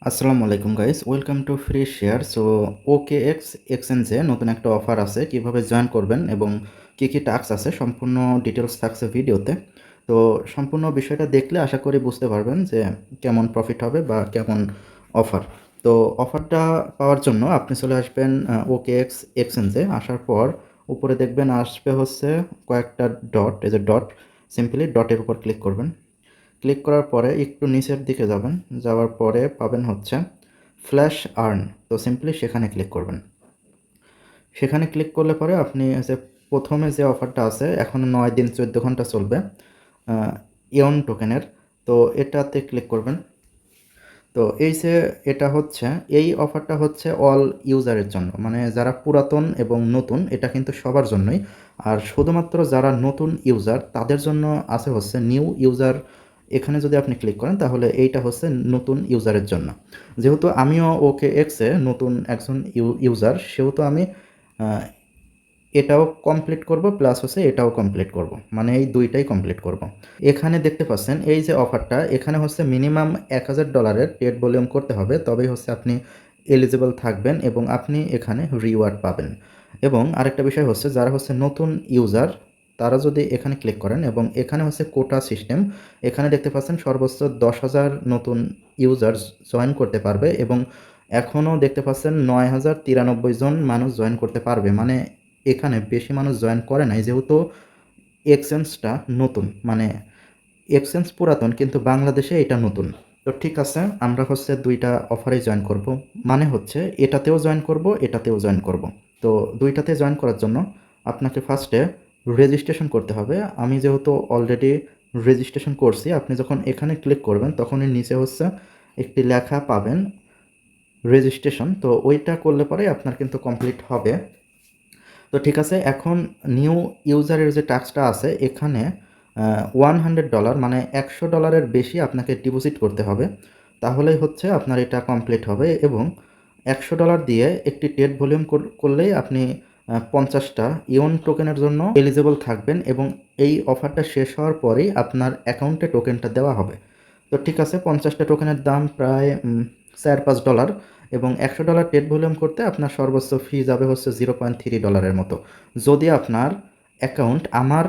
আসসালামু আলাইকুম guys, welcome to free share. So OKX এক্সচেঞ্জে নতুন একটা অফার আছে, কিভাবে জয়েন করবেন এবং কী কী টাস্ক আছে সম্পূর্ণ ডিটেলস থাকছে ভিডিওতে। তো সম্পূর্ণ বিষয়টা দেখলে আশা করি বুঝতে পারবেন যে কেমন প্রফিট হবে বা কেমন অফার। তো অফারটা পাওয়ার জন্য আপনি চলে আসবেন OKX এক্সচেঞ্জে। আসার পর উপরে দেখবেন আসবে হচ্ছে কয়েকটা ডট, এই যে ডট, সিম্পলি ডটের উপর ক্লিক করবেন। ক্লিক করার পরে একটু নিচের দিকে যাবেন, যাওয়ার পরে পাবেন হচ্ছে ফ্ল্যাশ আর্ন। তো সিম্পলি সেখানে ক্লিক করবেন। সেখানে ক্লিক করলে পরে আপনি যে প্রথমে যে অফারটা আছে, এখনও 9 দিন 14 ঘন্টা চলবে ইয়ন টোকেনের, তো এটাতে ক্লিক করবেন। তো এই যে এটা হচ্ছে, এই অফারটা হচ্ছে অল ইউজারের জন্য, মানে যারা পুরাতন এবং নতুন, এটা কিন্তু সবার জন্যই। আর শুধুমাত্র যারা নতুন ইউজার তাদের জন্য আছে হচ্ছে নিউ ইউজার। এখানে যদি আপনি ক্লিক করেন তাহলে এইটা হচ্ছে নতুন ইউজারের জন্য। যেহেতু আমিও OKX-এ নতুন একজন ইউজার, সেহেতু আমি এটাও কমপ্লিট করব, প্লাস হচ্ছে এটাও কমপ্লিট করব, মানে এই দুইটাই কমপ্লিট করব। এখানে দেখতে পাচ্ছেন এই যে অফারটা, এখানে হচ্ছে মিনিমাম $1000 ট্রেড ভলিউম করতে হবে, তবেই হচ্ছে আপনি এলিজিবল থাকবেন এবং আপনি এখানে রিওয়ার্ড পাবেন। এবং আরেকটা বিষয় হচ্ছে, যারা হচ্ছে নতুন ইউজার তারা যদি এখানে ক্লিক করেন, এবং এখানে হচ্ছে কোটা সিস্টেম, এখানে দেখতে পাচ্ছেন সর্বোচ্চ 10,000 নতুন ইউজার জয়েন করতে পারবে, এবং এখনও দেখতে পাচ্ছেন 9,093 জন মানুষ জয়েন করতে পারবে। মানে এখানে বেশি মানুষ জয়েন করে নাই, যেহেতু এক্সচেঞ্জটা নতুন, মানে এক্সচেঞ্জ পুরাতন কিন্তু বাংলাদেশে এটা নতুন। তো ঠিক আছে, আমরা হচ্ছে দুইটা অফারেই জয়েন করব, মানে হচ্ছে এটাতেও জয়েন করব, এটাতেও জয়েন করব। তো দুইটাতে জয়েন করার জন্য আপনাকে ফার্স্টে রেজিস্ট্রেশন করতে হবে। আমি যেহেতু অলরেডি রেজিস্ট্রেশন করছি, আপনি যখন এখানে ক্লিক করবেন তখনই নিচে হচ্ছে একটি লেখা পাবেন রেজিস্ট্রেশন, তো ওইটা করলে পরে আপনার কিন্তু কমপ্লিট হবে। তো ঠিক আছে, এখন নিউ ইউজারের যে টাস্কটা আছে এখানে $100, মানে $100 বেশি আপনাকে ডিপোজিট করতে হবে, তাহলেই হচ্ছে আপনার এটা কমপ্লিট হবে। এবং $100 দিয়ে একটি ট্রেড ভলিউম করলেই আপনি 50টা ইয়ন টোকেনের জন্য এলিজিবল থাকবেন, এবং এই অফারটা শেষ হওয়ার পরেই আপনার অ্যাকাউন্টে টোকেনটা দেওয়া হবে। তো ঠিক আছে, 50টা টোকেনের দাম প্রায় $4-5, এবং $100 ট্রেড ভলিউম করতে আপনার সর্বোচ্চ ফি যাবে হচ্ছে $0.3 মতো, যদি আপনার অ্যাকাউন্ট আমার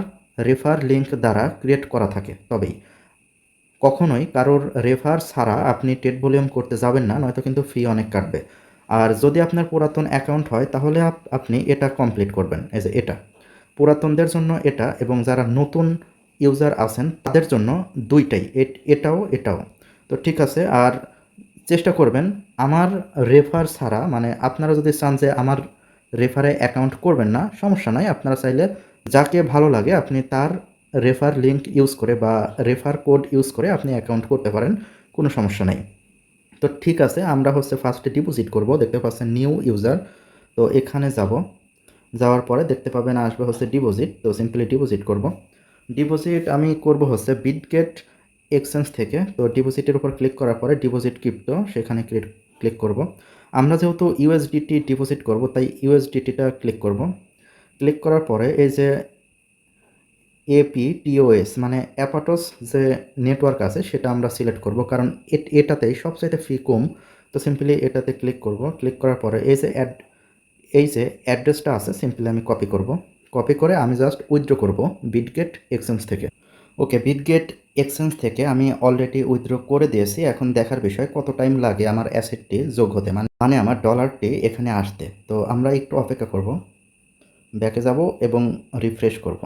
রেফার লিঙ্ক দ্বারা ক্রিয়েট করা থাকে তবেই। কখনোই কারোর রেফার ছাড়া আপনি ট্রেড ভলিউম করতে যাবেন না, নয়তো কিন্তু ফি অনেক কাটবে। আর যদি আপনার পুরাতন অ্যাকাউন্ট হয় তাহলে আপনি এটা কমপ্লিট করবেন, এই যে এটা পুরাতনদের জন্য এটা, এবং যারা নতুন ইউজার আছেন তাদের জন্য দুইটাই, এটাও এটাও। তো ঠিক আছে, আর চেষ্টা করবেন আমার রেফার ছাড়া, মানে আপনারা যদি চান যে আমার রেফারে অ্যাকাউন্ট করবেন না, সমস্যা নাই, আপনারা চাইলে যাকে ভালো লাগে আপনি তার রেফার লিঙ্ক ইউজ করে বা রেফার কোড ইউজ করে আপনি অ্যাকাউন্ট করতে পারেন, কোনো সমস্যা নেই। তো ঠিক আছে, আমরা হচ্ছে ফার্স্টে ডিপোজিট করব, দেখতে পাচ্ছেন নিউ ইউজার। তো এখানে যাব, যাওয়ার পরে দেখতে পাবেন আসবে হচ্ছে ডিপোজিট, তো সিম্পলি ডিপোজিট করব। ডিপোজিট আমি করব হচ্ছে বিটগেট এক্সচেঞ্জ থেকে। তো ডিপোজিটের উপর ক্লিক করার পরে ডিপোজিট ক্রিপ্টো, সেখানে ক্লিক করব। আমরা যেহেতু ইউএসডিটি ডিপোজিট করব তাই ইউএসডিটিটা ক্লিক করব। ক্লিক করার পরে এই যে APTOS, মানে অ্যাপাটস যে নেটওয়ার্ক আছে সেটা আমরা সিলেক্ট করব, কারণ এটাতেই সবচাইতে ফি কম। তো সিম্পলি এটাতে ক্লিক করব। ক্লিক করার পরে এই যে অ্যাড্রেসটা আছে সিম্পলি আমি কপি করব। কপি করে আমি জাস্ট উইথড্র করব বিটগেট এক্সচেঞ্জ থেকে। ওকে, বিটগেট এক্সচেঞ্জ থেকে আমি অলরেডি উইথড্র করে দিয়েছি। এখন দেখার বিষয় কত টাইম লাগে আমার অ্যাসেটটি যোগ হতে, মানে আমার ডলারটি এখানে আসতে। তো আমরা একটু অপেক্ষা করব, ব্যাকে যাব এবং রিফ্রেশ করব।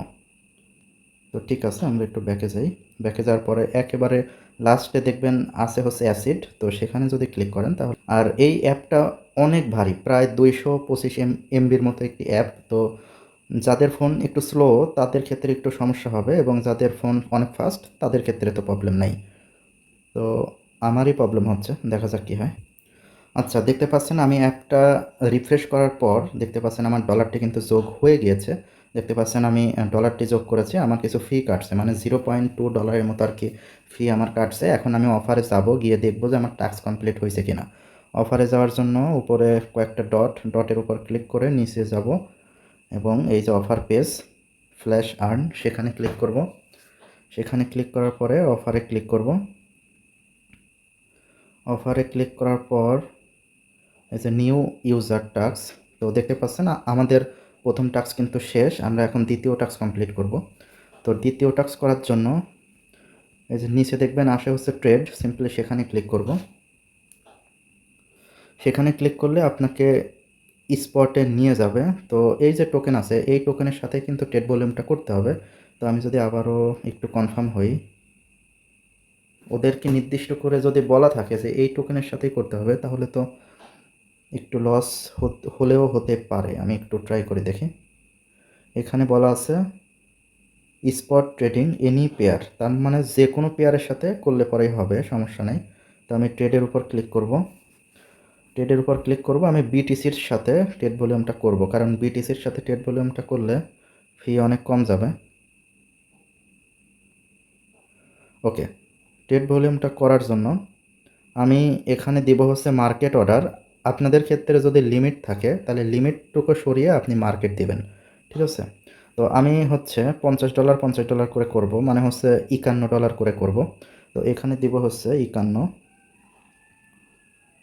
তো ঠিক আছে, আমরা একটু ব্যাকে যাই। ব্যাকে যাওয়ার পরে একেবারে লাস্টে দেখবেন আছে হচ্ছে অ্যাসিড, তো সেখানে যদি ক্লিক করেন তাহলে, আর এই অ্যাপটা অনেক ভারী, প্রায় 225 MBর মতো একটি অ্যাপ। তো যাদের ফোন একটু স্লো তাদের ক্ষেত্রে একটু সমস্যা হবে, এবং যাদের ফোন অনেক ফাস্ট তাদের ক্ষেত্রে তো প্রবলেম নাই। তো আমারই প্রবলেম হচ্ছে, দেখা যাক কী হয়। আচ্ছা, দেখতে পাচ্ছেন আমি অ্যাপটা রিফ্রেশ করার পর দেখতে পাচ্ছেন আমার ডলারটি কিন্তু যোগ হয়ে গিয়েছে। দেখতে পাচ্ছেন আমি ডলারটি যোগ করেছি, আমার কিছু ফি কাটছে, মানে $0.2 মতো আর কি ফি আমার কাটছে। এখন আমি অফারে যাব, গিয়ে দেখবো যে আমার টাস্ক কমপ্লিট হয়েছে কিনা। অফারে যাওয়ার জন্য উপরে কয়েকটা ডটের উপর ক্লিক করে নিচে যাব, এবং এই যে অফার পেজ ফ্ল্যাশ আর্ন, সেখানে ক্লিক করব। সেখানে ক্লিক করার পরে অফারে ক্লিক করব। অফারে ক্লিক করার পর এই যে নিউ ইউজার টাস্ক, তো দেখতে পাচ্ছেন আমাদের প্রথম টাস্ক কিন্তু শেষ, আমরা এখন দ্বিতীয় টাস্ক কমপ্লিট করব। তো দ্বিতীয় টাস্ক করার জন্য এই যে নিচে দেখবেন আসে হচ্ছে ট্রেড, সিম্পলি সেখানে ক্লিক করব। সেখানে ক্লিক করলে আপনাকে স্পটে নিয়ে যাবে। তো এই যে টোকেন আছে, এই টোকেনের সাথে কিন্তু ট্রেড ভলিউমটা করতে হবে। তো আমি যদি আবারও একটু কনফার্ম হই, ওদেরকে নির্দিষ্ট করে যদি বলা থাকে যে এই টোকেনের সাথেই করতে হবে, তাহলে তো একটু লস হলেও হতে পারে। আমি একটু ট্রাই করে দেখি। এখানে বলা আছে স্পট ট্রেডিং এনি পেয়ার, তার মানে যে কোনো পেয়ারের সাথে করলে পরেই হবে, সমস্যা নেই। তো আমি ট্রেডের উপর ক্লিক করব। ট্রেডের উপর ক্লিক করব, আমি বিটিসির সাথে ট্রেড ভলিউমটা করব, কারণ বিটিসির সাথে ট্রেড ভলিউমটা করলে ফি অনেক কম যাবে। ওকে, ট্রেড ভলিউমটা করার জন্য আমি এখানে দিব হচ্ছে মার্কেট অর্ডার। আপনাদের ক্ষেত্রে যদি লিমিট থাকে তাহলে লিমিটটুকু সরিয়ে আপনি মার্কেট দিবেন, ঠিক আছে? তো আমি হচ্ছে $50 $50 করে করব, মানে হচ্ছে $51 করে করব। তো এখানে দিব হচ্ছে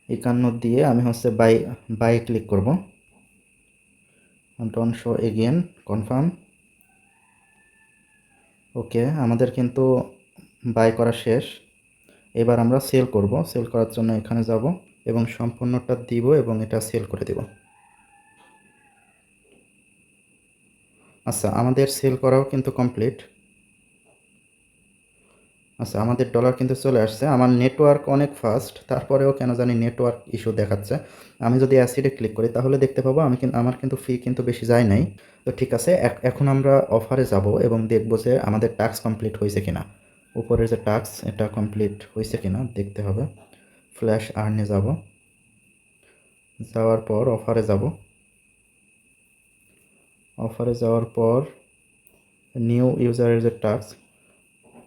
51 দিয়ে আমি হচ্ছে বাই ক্লিক করব। Don't show again, confirm. Okay, আমাদের কিন্তু বাই করা শেষ। এবার আমরা সেল করব। সেল করার জন্য এখানে যাব এবং সম্পূর্ণটা দিব এবং এটা সেল করে দেব। আচ্ছা, আমাদের সেল করাও কিন্তু কমপ্লিট। আচ্ছা, আমাদের ডলার কিন্তু চলে আসছে। আমার নেটওয়ার্ক অনেক ফাস্ট, তারপরেও কেন জানি নেটওয়ার্ক ইস্যু দেখাচ্ছে। আমি যদি অ্যাসিডে ক্লিক করি তাহলে দেখতে পাবো আমার কিন্তু ফি কিন্তু বেশি যায় নাই। তো ঠিক আছে, এখন আমরা অফারে যাব এবং দেখব যে আমাদের টাস্ক কমপ্লিট হয়েছে কিনা। উপরের যে টাস্ক, এটা কমপ্লিট হয়েছে কিনা দেখতে হবে। ফ্ল্যাশ আর্নে যাব, যাওয়ার পর অফারে যাব। অফারে যাওয়ার পর নিউ ইউজারের যে টাস্ক,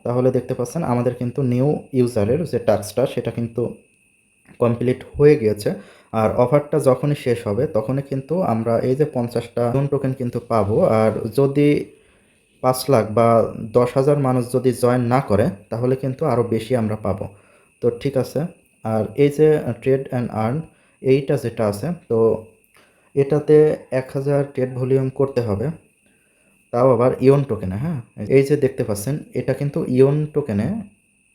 তাহলে দেখতে পাচ্ছেন আমাদের কিন্তু নিউ ইউজারের যে টাস্কটা সেটা কিন্তু কমপ্লিট হয়ে গিয়েছে। আর অফারটা যখনই শেষ হবে তখনই কিন্তু আমরা এই যে 50টা টোকেন কিন্তু পাবো। আর যদি 5 লাখ বা 10,000 মানুষ যদি জয়েন না করে তাহলে কিন্তু আরও বেশি আমরা পাবো। তো ঠিক আছে। আর এই যে ট্রেড অ্যান্ড আর্ন, এইটা যেটা আছে, তো এটাতে 1000 ট্রেড ভলিউম করতে হবে, তাও আবার ইয়ন টোকেনে। হ্যাঁ, এই যে দেখতে পাচ্ছেন এটা কিন্তু ইয়ন টোকেনে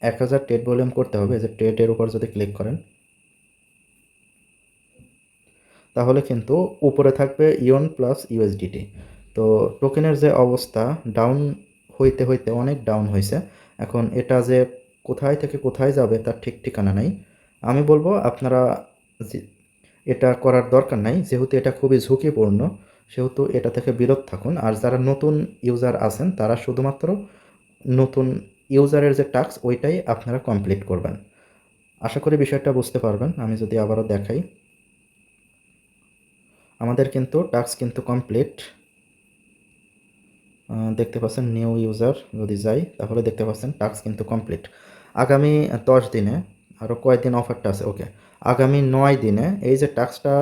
1000 ট্রেড ভলিউম করতে হবে। এই যে ট্রেডের উপর যদি ক্লিক করেন তাহলে কিন্তু উপরে থাকবে ইয়ন প্লাস ইউএসডিটি। তো টোকেনের যে অবস্থা, ডাউন হইতে হইতে অনেক ডাউন হয়েছে। এখন এটা যে কোথায় থেকে কোথায় যাবে তার ঠিক ঠিকানা নাই। আমি বলবো আপনারা এটা করার দরকার নাই, যেহেতু এটা খুবই ঝুঁকিপূর্ণ, সেহেতু এটা থেকে বিরত থাকুন। আর যারা নতুন ইউজার আছেন তারা শুধুমাত্র নতুন ইউজারের যে টাস্ক ওইটাই আপনারা কমপ্লিট করবেন। আশা করি বিষয়টা বুঝতে পারবেন। আমি যদি আবারও দেখাই, আমাদের কিন্তু টাস্ক কিন্তু কমপ্লিট। দেখতে পাচ্ছেন নিউ ইউজার যদি যাই তাহলে দেখতে পাচ্ছেন টাস্ক কিন্তু কমপ্লিট। আগামী 10 দিনে আরও কয়েকদিন অফারটা আছে। ওকে, আগামী 9 দিনে এই যে টাস্কটা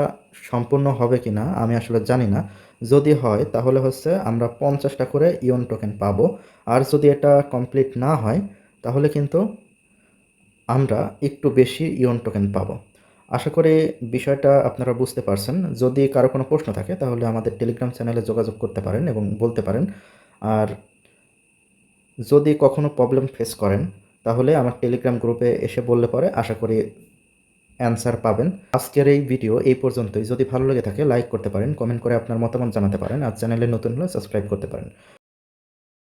সম্পূর্ণ হবে কি না আমি আসলে জানি না। যদি হয় তাহলে হচ্ছে আমরা 50টা করে ইয়ন টোকেন পাবো। আর যদি এটা কমপ্লিট না হয় তাহলে কিন্তু আমরা একটু বেশি ইয়ন টোকেন পাবো। আশা করি বিষয়টা আপনারা বুঝতে পারছেন। যদি কারো কোনো প্রশ্ন থাকে তাহলে আমাদের টেলিগ্রাম চ্যানেলে যোগাযোগ করতে পারেন এবং বলতে পারেন। আর যদি কখনো প্রবলেম ফেস করেন তাহলে আমার টেলিগ্রাম গ্রুপে এসে বললে পরে আশা করি অ্যান্সার পাবেন। আজকের এই ভিডিও এই পর্যন্তই। যদি ভালো লেগে থাকে লাইক করতে পারেন, কমেন্ট করে আপনার মতামত জানাতে পারেন, আর চ্যানেলে নতুন হলে সাবস্ক্রাইব করতে পারেন।